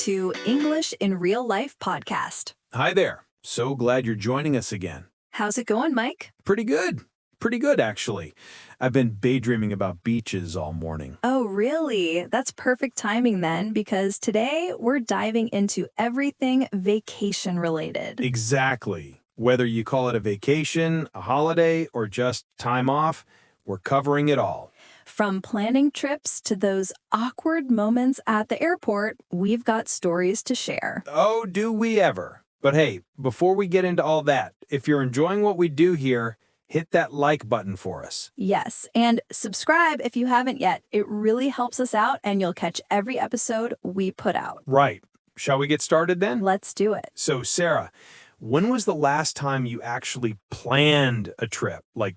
to English in Real Life podcast. Hi there. So glad you're joining us again. How's it going, Mike? Pretty good. Pretty good, actually. I've been daydreaming about beaches all morning. Oh, really? That's perfect timing then, because today we're diving into everything vacation related. Exactly. Whether you call it a vacation, a holiday, or just time off, we're covering it all. From planning trips to those awkward moments at the airport, we've got stories to share. Oh, do we ever? But hey, before we get into all that, if you're enjoying what we do here, hit that like button for us. Yes, and subscribe if you haven't yet. It really helps us out, and you'll catch every episode we put out. Right. Shall we get started then? Let's do it. So, Sarah, when was the last time you actually planned a trip? Like,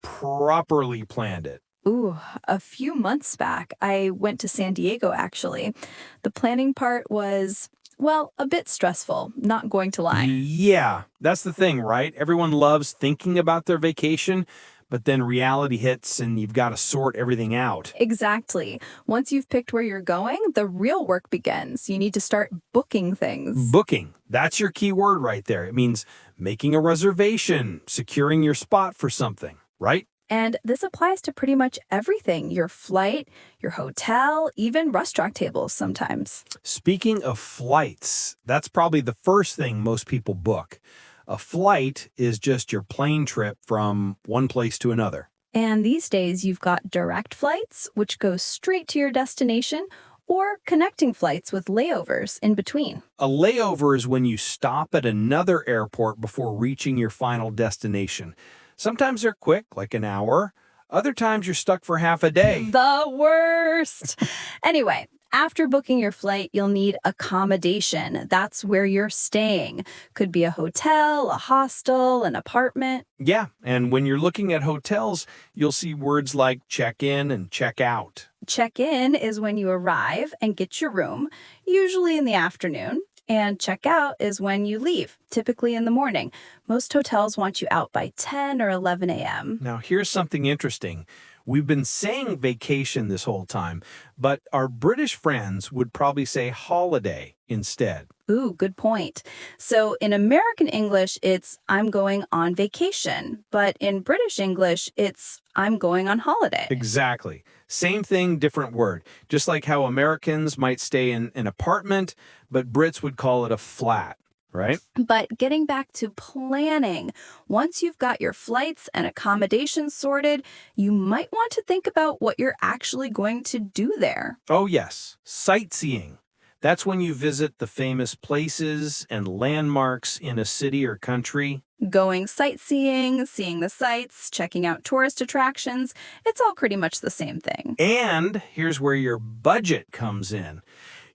properly planned it? Ooh, a few months back, I went to San Diego, actually. The planning part was, well, a bit stressful, not going to lie. Yeah, that's the thing, right? Everyone loves thinking about their vacation, but then reality hits and you've got to sort everything out. Exactly. Once you've picked where you're going, the real work begins. You need to start booking things. Booking, that's your key word right there. It means making a reservation, securing your spot for something, right? And this applies to pretty much everything, your flight, your hotel, even restaurant tables sometimes. Speaking of flights, that's probably the first thing most people book. A flight is just your plane trip from one place to another. And these days, you've got direct flights, which go straight to your destination, or connecting flights with layovers in between. A layover is when you stop at another airport before reaching your final destination. Sometimes they're quick, like an hour. Other times you're stuck for half a day. The worst. Anyway, after booking your flight, you'll need accommodation. That's where you're staying. Could be a hotel, a hostel, an apartment. Yeah, and when you're looking at hotels, you'll see words like check-in and check-out. Check-in is when you arrive and get your room, usually in the afternoon. And check-out is when you leave, typically in the morning. Most hotels want you out by 10 or 11 a.m. Now, here's something interesting. We've been saying vacation this whole time, but our British friends would probably say holiday instead. Ooh, good point. So in American English, it's I'm going on vacation. But in British English, it's I'm going on holiday. Exactly. Same thing, different word. Just like how Americans might stay in an apartment, but Brits would call it a flat, right? But getting back to planning, once you've got your flights and accommodations sorted, you might want to think about what you're actually going to do there. Oh, yes. Sightseeing. That's when you visit the famous places and landmarks in a city or country. Going sightseeing, seeing the sights, checking out tourist attractions, it's all pretty much the same thing. And here's where your budget comes in.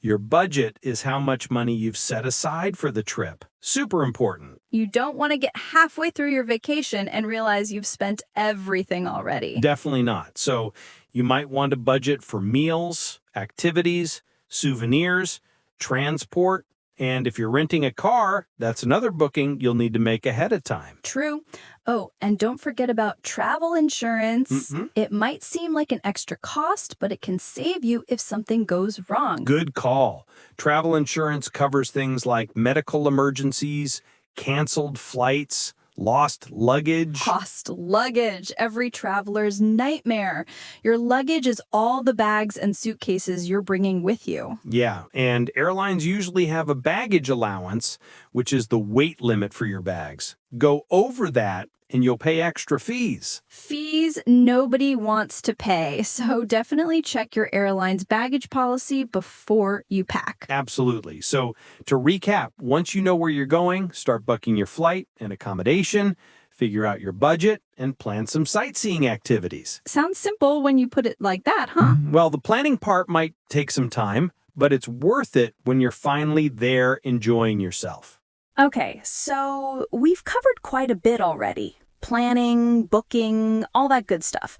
Your budget is how much money you've set aside for the trip. Super important. You don't want to get halfway through your vacation and realize you've spent everything already. Definitely not. So you might want to budget for meals, activities, souvenirs, transport, and if you're renting a car, that's another booking you'll need to make ahead of time. True. Oh, and don't forget about travel insurance. It might seem like an extra cost, but it can save you if something goes wrong. Good call. Travel insurance covers things like medical emergencies, canceled flights, lost luggage. Lost luggage, every traveler's nightmare. Your luggage is all the bags and suitcases you're bringing with you. Yeah, and airlines usually have a baggage allowance, which is the weight limit for your bags. Go over that, and you'll pay extra fees. Fees nobody wants to pay, so definitely check your airline's baggage policy before you pack. Absolutely. So to recap, once you know where you're going, start booking your flight and accommodation, figure out your budget, and plan some sightseeing activities. Sounds simple when you put it like that, huh? Well, the planning part might take some time, but it's worth it when you're finally there enjoying yourself. Okay, so we've covered quite a bit already. Planning, booking, all that good stuff.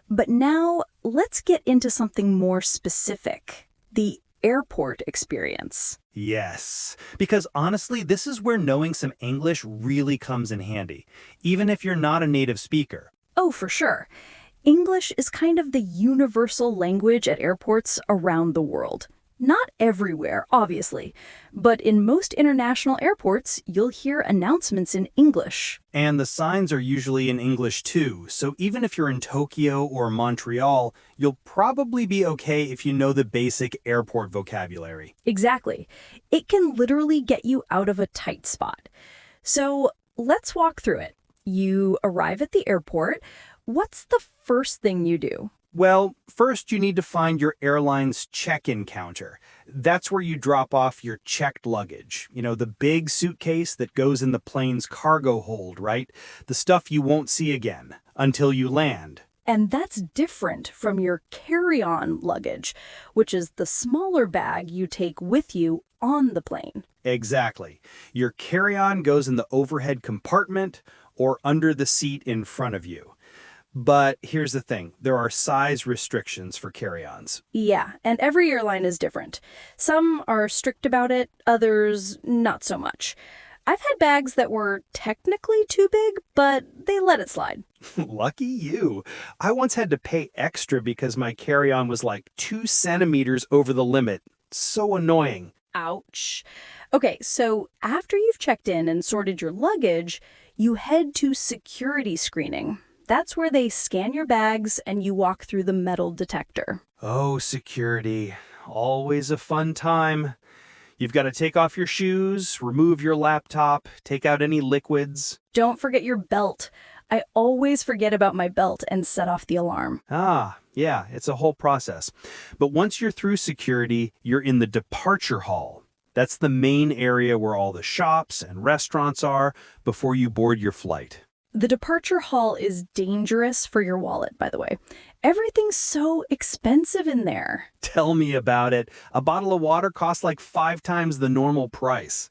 But now let's get into something more specific. The airport experience. Yes, because honestly, this is where knowing some English really comes in handy, even if you're not a native speaker. Oh, for sure. English is kind of the universal language at airports around the world. Not everywhere, obviously, but in most international airports, you'll hear announcements in English. And the signs are usually in English too, so even if you're in Tokyo or Montreal, you'll probably be okay if you know the basic airport vocabulary. Exactly. It can literally get you out of a tight spot. So let's walk through it. You arrive at the airport. What's the first thing you do? Well, first you need to find your airline's check-in counter. That's where you drop off your checked luggage. You know, the big suitcase that goes in the plane's cargo hold, right? The stuff you won't see again until you land. And that's different from your carry-on luggage, which is the smaller bag you take with you on the plane. Exactly. Your carry-on goes in the overhead compartment or under the seat in front of you. But here's the thing, there are size restrictions for carry-ons. Yeah, and every airline is different. Some are strict about it, others not so much. I've had bags that were technically too big, but they let it slide. Lucky you. I once had to pay extra because my carry-on was like 2 centimeters over the limit. So annoying. Ouch. Okay, so after you've checked in and sorted your luggage, you head to security screening. That's where they scan your bags and you walk through the metal detector. Oh, security. Always a fun time. You've got to take off your shoes, remove your laptop, take out any liquids. Don't forget your belt. I always forget about my belt and set off the alarm. Yeah, it's a whole process. But once you're through security, you're in the departure hall. That's the main area where all the shops and restaurants are before you board your flight. The departure hall is dangerous for your wallet, by the way. Everything's so expensive in there. Tell me about it. A bottle of water costs like 5 times the normal price.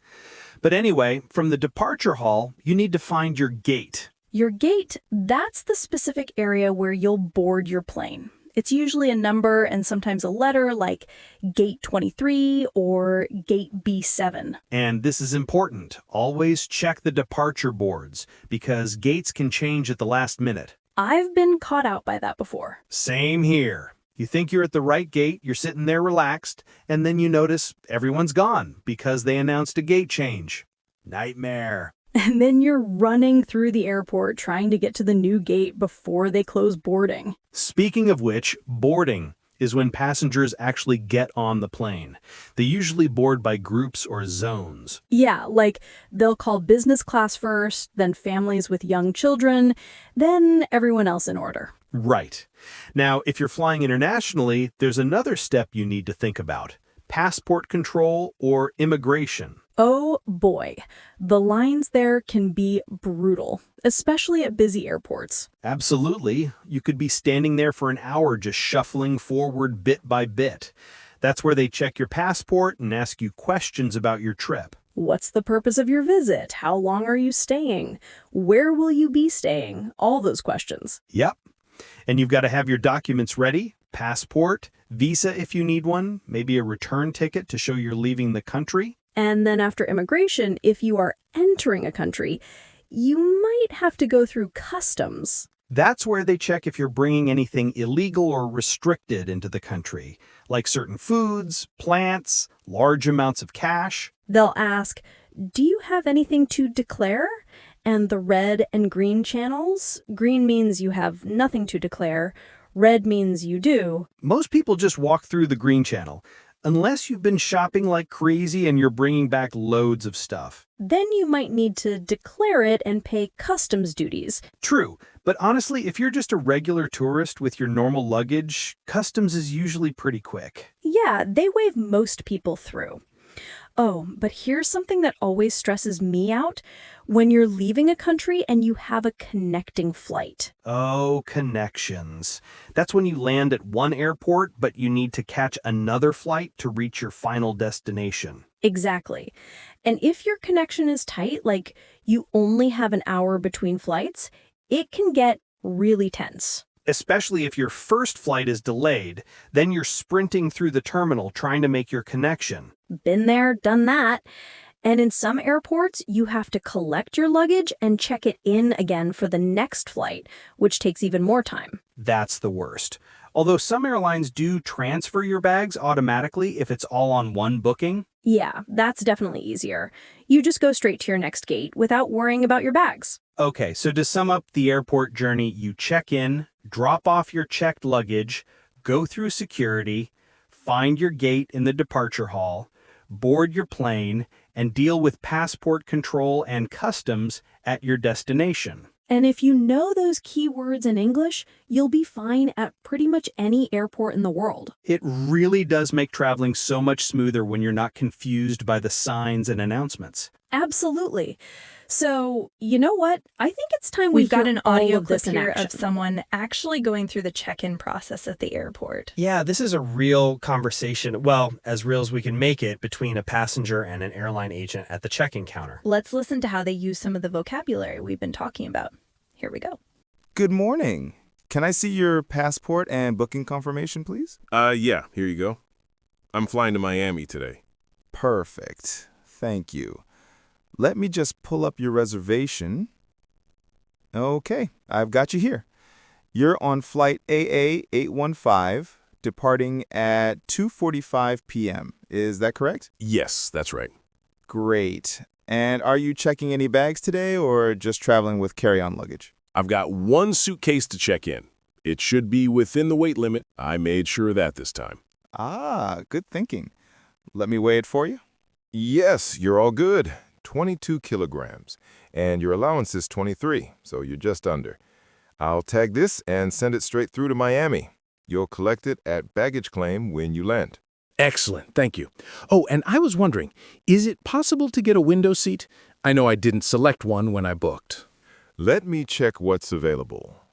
But anyway, from the departure hall, you need to find your gate. Your gate, that's the specific area where you'll board your plane. It's usually a number and sometimes a letter like Gate 23 or Gate B7. And this is important. Always check the departure boards because gates can change at the last minute. I've been caught out by that before. Same here. You think you're at the right gate, you're sitting there relaxed, and then you notice everyone's gone because they announced a gate change. Nightmare. And then you're running through the airport trying to get to the new gate before they close boarding. Speaking of which, boarding is when passengers actually get on the plane. They usually board by groups or zones. Yeah, like they'll call business class first, then families with young children, then everyone else in order. Right. Now, if you're flying internationally, there's another step you need to think about. Passport control or immigration. Oh boy, the lines there can be brutal, especially at busy airports. Absolutely. You could be standing there for an hour just shuffling forward bit by bit. That's where they check your passport and ask you questions about your trip. What's the purpose of your visit? How long are you staying? Where will you be staying? All those questions. Yep. And you've got to have your documents ready. Passport, visa if you need one, maybe a return ticket to show you're leaving the country. And then after immigration, if you are entering a country, you might have to go through customs. That's where they check if you're bringing anything illegal or restricted into the country, like certain foods, plants, large amounts of cash. They'll ask, do you have anything to declare? And the red and green channels, green means you have nothing to declare, red means you do. Most people just walk through the green channel, unless you've been shopping like crazy and you're bringing back loads of stuff. Then you might need to declare it and pay customs duties. True, but honestly, if you're just a regular tourist with your normal luggage, customs is usually pretty quick. Yeah, they wave most people through. Oh, but here's something that always stresses me out. When you're leaving a country and you have a connecting flight. Oh, connections. That's when you land at one airport, but you need to catch another flight to reach your final destination. Exactly. And if your connection is tight, like you only have an hour between flights, it can get really tense. Especially if your first flight is delayed, then you're sprinting through the terminal trying to make your connection. Been there, done that. And in some airports, you have to collect your luggage and check it in again for the next flight, which takes even more time. That's the worst. Although some airlines do transfer your bags automatically if it's all on one booking. Yeah, that's definitely easier. You just go straight to your next gate without worrying about your bags. Okay, so to sum up the airport journey, you check in, drop off your checked luggage, go through security, find your gate in the departure hall, board your plane, and deal with passport control and customs at your destination. And if you know those keywords in English, you'll be fine at pretty much any airport in the world. It really does make traveling so much smoother when you're not confused by the signs and announcements. Absolutely. So, you know what? I think it's time We've got hear an all audio of clip this in here action. of someone actually going through the check-in process at the airport. Yeah, this is a real conversation, well, as real as we can make it, between a passenger and an airline agent at the check-in counter. Let's listen to how they use some of the vocabulary we've been talking about. Here we go. Good morning. Can I see your passport and booking confirmation, please? Yeah, here you go. I'm flying to Miami today. Perfect. Thank you. Let me just pull up your reservation. Okay, I've got you here. You're on flight AA815, departing at 2:45 p.m. Is that correct? Yes, that's right. Great. And are you checking any bags today or just traveling with carry-on luggage? I've got one suitcase to check in. It should be within the weight limit. I made sure of that this time. Ah, good thinking. Let me weigh it for you. Yes, you're all good. 22 kilograms. And your allowance is 23, so you're just under. I'll tag this and send it straight through to Miami. You'll collect it at baggage claim when you land. Excellent, thank you. Oh, and I was wondering, is it possible to get a window seat? I know I didn't select one when I booked. Let me check what's available.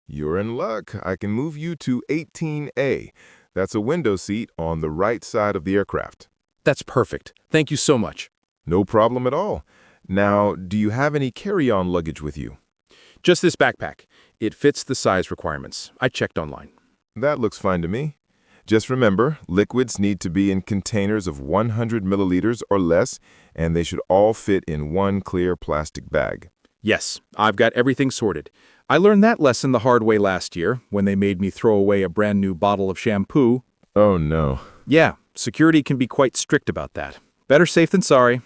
You're in luck. I can move you to 18A. That's a window seat on the right side of the aircraft. That's perfect. Thank you so much. No problem at all. Now, do you have any carry-on luggage with you? Just this backpack. It fits the size requirements. I checked online. That looks fine to me. Just remember, liquids need to be in containers of 100 milliliters or less, and they should all fit in one clear plastic bag. Yes, I've got everything sorted. I learned that lesson the hard way last year when they made me throw away a brand new bottle of shampoo. Oh no. Yeah, security can be quite strict about that. Better safe than sorry.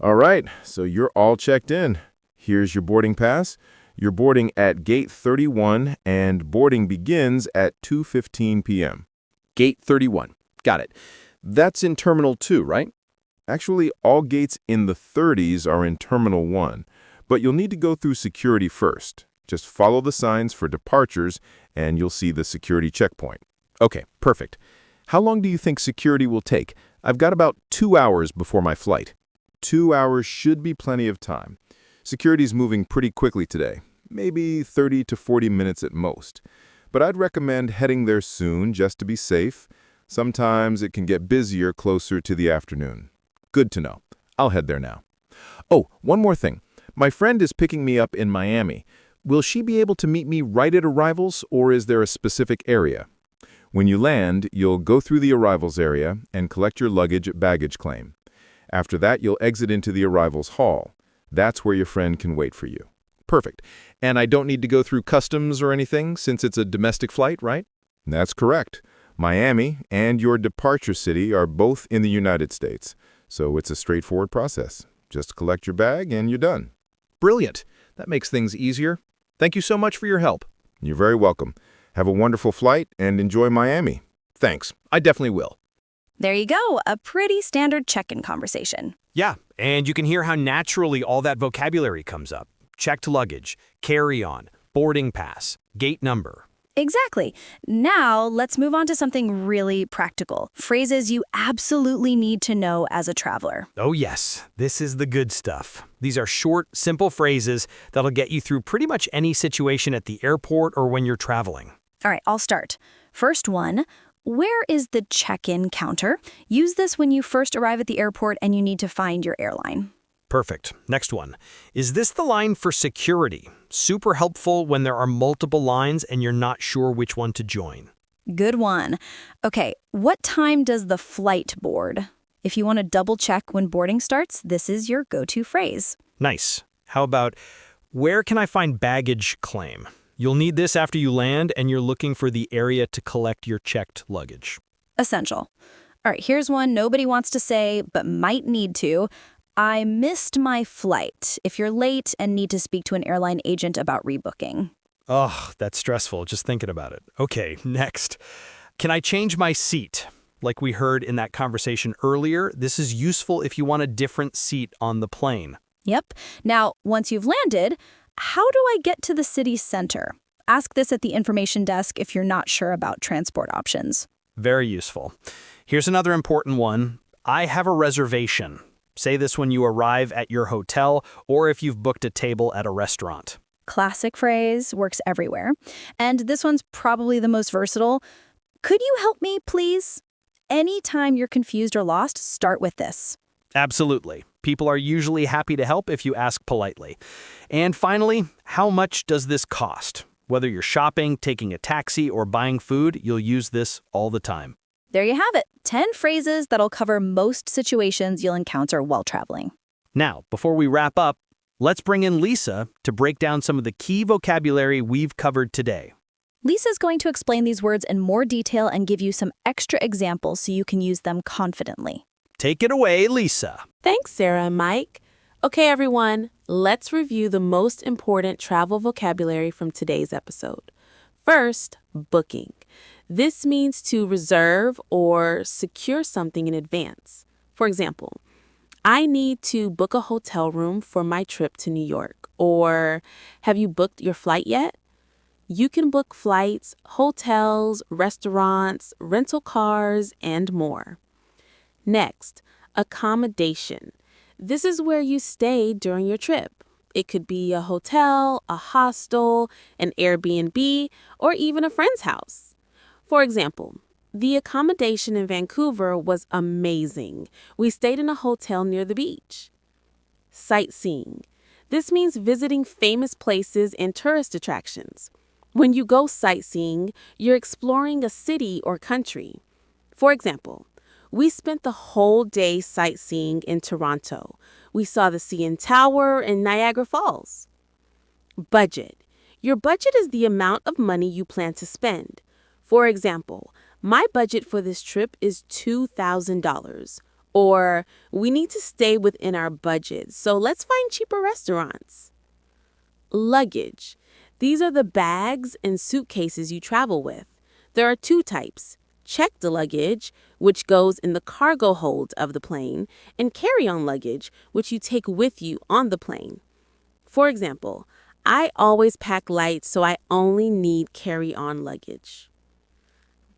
All right, so you're all checked in. Here's your boarding pass. You're boarding at gate 31, and boarding begins at 2:15 p.m. Gate 31. Got it. That's in Terminal 2, right? Actually, all gates in the 30s are in Terminal 1, but you'll need to go through security first. Just follow the signs for departures, and you'll see the security checkpoint. Okay, perfect. How long do you think security will take? I've got about 2 hours before my flight. 2 hours should be plenty of time. Security's moving pretty quickly today, maybe 30 to 40 minutes at most. But I'd recommend heading there soon just to be safe. Sometimes it can get busier closer to the afternoon. Good to know. I'll head there now. Oh, one more thing. My friend is picking me up in Miami. Will she be able to meet me right at arrivals, or is there a specific area? When you land, you'll go through the arrivals area and collect your luggage at baggage claim. After that, you'll exit into the arrivals hall. That's where your friend can wait for you. Perfect. And I don't need to go through customs or anything since it's a domestic flight, right? That's correct. Miami and your departure city are both in the United States, so it's a straightforward process. Just collect your bag and you're done. Brilliant. That makes things easier. Thank you so much for your help. You're very welcome. Have a wonderful flight and enjoy Miami. Thanks. I definitely will. There you go, a pretty standard check-in conversation. Yeah, and you can hear how naturally all that vocabulary comes up. Checked luggage, carry-on, boarding pass, gate number. Exactly. Now, let's move on to something really practical. Phrases you absolutely need to know as a traveler. Oh yes, this is the good stuff. These are short, simple phrases that'll get you through pretty much any situation at the airport or when you're traveling. All right, I'll start. First one, where is the check-in counter? Use this when you first arrive at the airport and you need to find your airline. Perfect. Next one. Is this the line for security? Super helpful when there are multiple lines and you're not sure which one to join. Good one. Okay, what time does the flight board? If you want to double check when boarding starts, this is your go-to phrase. Nice. How about, where can I find baggage claim? You'll need this after you land and you're looking for the area to collect your checked luggage. Essential. All right, here's one nobody wants to say, but might need to. I missed my flight. If you're late and need to speak to an airline agent about rebooking. Oh, that's stressful just thinking about it. Okay, next. Can I change my seat? Like we heard in that conversation earlier, this is useful if you want a different seat on the plane. Yep. Now, once you've landed, how do I get to the city center? Ask this at the information desk if you're not sure about transport options. Very useful. Here's another important one. I have a reservation. Say this when you arrive at your hotel or if you've booked a table at a restaurant. Classic phrase, works everywhere. And this one's probably the most versatile. Could you help me, please? Anytime you're confused or lost, start with this. Absolutely. People are usually happy to help if you ask politely. And finally, how much does this cost? Whether you're shopping, taking a taxi, or buying food, you'll use this all the time. There you have it. 10 phrases that'll cover most situations you'll encounter while traveling. Now, before we wrap up, let's bring in Lisa to break down some of the key vocabulary we've covered today. Lisa's going to explain these words in more detail and give you some extra examples so you can use them confidently. Take it away, Lisa. Thanks, Sara and Mike. Okay, everyone, let's review the most important travel vocabulary from today's episode. First, booking. This means to reserve or secure something in advance. For example, I need to book a hotel room for my trip to New York. Or, have you booked your flight yet? You can book flights, hotels, restaurants, rental cars, and more. Next, accommodation. This is where you stay during your trip. It could be a hotel, a hostel, an Airbnb, or even a friend's house. For example, the accommodation in Vancouver was amazing. We stayed in a hotel near the beach. Sightseeing. This means visiting famous places and tourist attractions. When you go sightseeing, you're exploring a city or country. For example, we spent the whole day sightseeing in Toronto. We saw the CN Tower and Niagara Falls. Budget. Your budget is the amount of money you plan to spend. For example, my budget for this trip is $2,000. Or, we need to stay within our budget, so let's find cheaper restaurants. Luggage. These are the bags and suitcases you travel with. There are two types. Checked luggage, which goes in the cargo hold of the plane, and carry-on luggage, which you take with you on the plane. For example, I always pack light, so I only need carry-on luggage.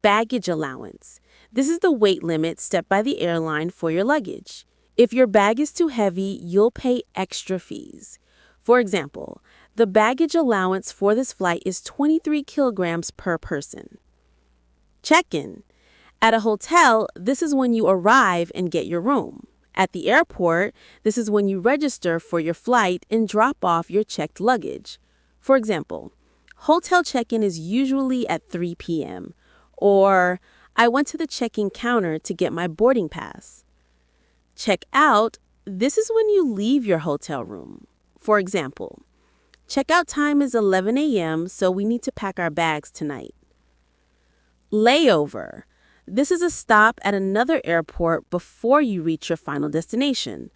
Baggage allowance. This is the weight limit set by the airline for your luggage. If your bag is too heavy, you'll pay extra fees. For example, the baggage allowance for this flight is 23 kilograms per person. Check-in. At a hotel, this is when you arrive and get your room. At the airport, this is when you register for your flight and drop off your checked luggage. For example, hotel check-in is usually at 3 p.m. Or, I went to the check-in counter to get my boarding pass. Check-out, this is when you leave your hotel room. For example, check-out time is 11 a.m., so we need to pack our bags tonight. Layover. This is a stop at another airport before you reach your final destination.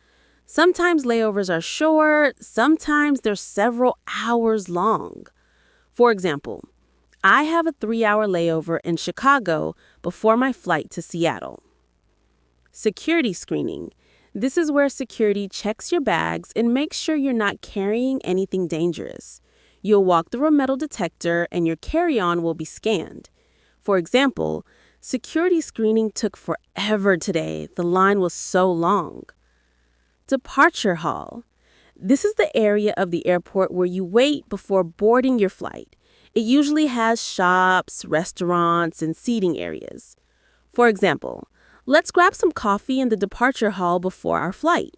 Sometimes layovers are short, sometimes they're several hours long. For example, I have a 3-hour layover in Chicago before my flight to Seattle. Security screening. This is where security checks your bags and makes sure you're not carrying anything dangerous. You'll walk through a metal detector and your carry-on will be scanned. For example, security screening took forever today. The line was so long. Departure hall. This is the area of the airport where you wait before boarding your flight. It usually has shops, restaurants, and seating areas. For example, let's grab some coffee in the departure hall before our flight.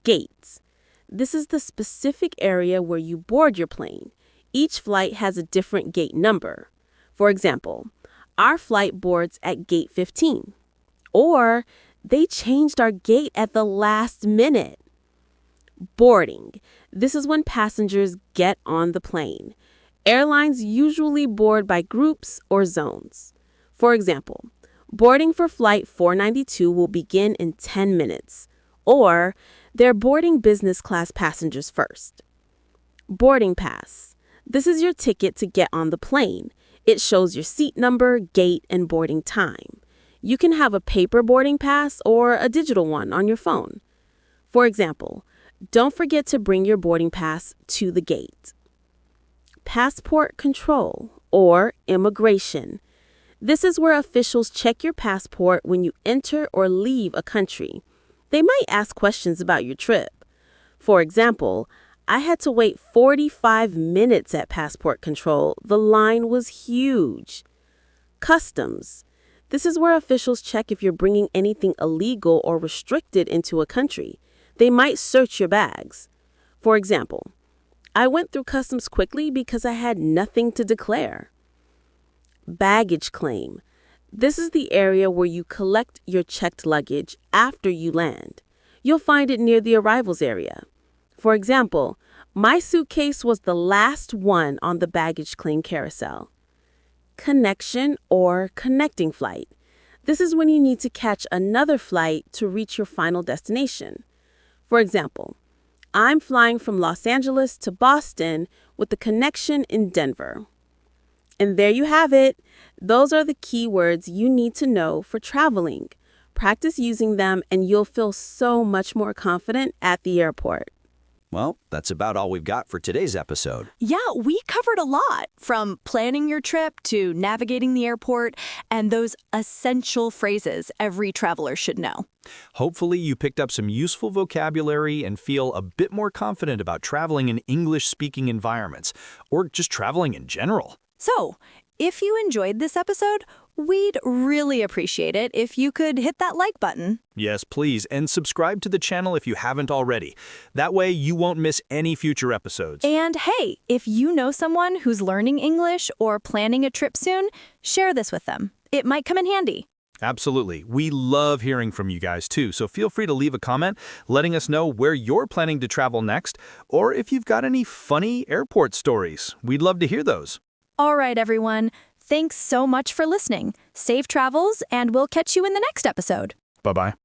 Gates. This is the specific area where you board your plane. Each flight has a different gate number. For example, our flight boards at gate 15. Or, they changed our gate at the last minute. Boarding. This is when passengers get on the plane. Airlines usually board by groups or zones. For example, boarding for Flight 492 will begin in 10 minutes, or they're boarding business class passengers first. Boarding pass. This is your ticket to get on the plane. It shows your seat number, gate, and boarding time. You can have a paper boarding pass or a digital one on your phone. For example, don't forget to bring your boarding pass to the gate. Passport control or immigration. This is where officials check your passport when you enter or leave a country. They might ask questions about your trip. For example, I had to wait 45 minutes at passport control. The line was huge. Customs. This is where officials check if you're bringing anything illegal or restricted into a country. They might search your bags. For example, I went through customs quickly because I had nothing to declare. Baggage claim. This is the area where you collect your checked luggage after you land. You'll find it near the arrivals area. For example, my suitcase was the last one on the baggage claim carousel. Connection or connecting flight. This is when you need to catch another flight to reach your final destination. For example, I'm flying from Los Angeles to Boston with the connection in Denver. And there you have it. Those are the key words you need to know for traveling. Practice using them and you'll feel so much more confident at the airport. Well, that's about all we've got for today's episode. Yeah, we covered a lot, from planning your trip to navigating the airport and those essential phrases every traveler should know. Hopefully you picked up some useful vocabulary and feel a bit more confident about traveling in English-speaking environments, or just traveling in general. So, if you enjoyed this episode, we'd really appreciate it if you could hit that like button. Yes, please, and subscribe to the channel if you haven't already. That way you won't miss any future episodes. And hey, if you know someone who's learning English or planning a trip soon, share this with them. It might come in handy. Absolutely. We love hearing from you guys too, so feel free to leave a comment letting us know where you're planning to travel next, or if you've got any funny airport stories. We'd love to hear those. All right, everyone. Thanks so much for listening. Safe travels, and we'll catch you in the next episode. Bye-bye.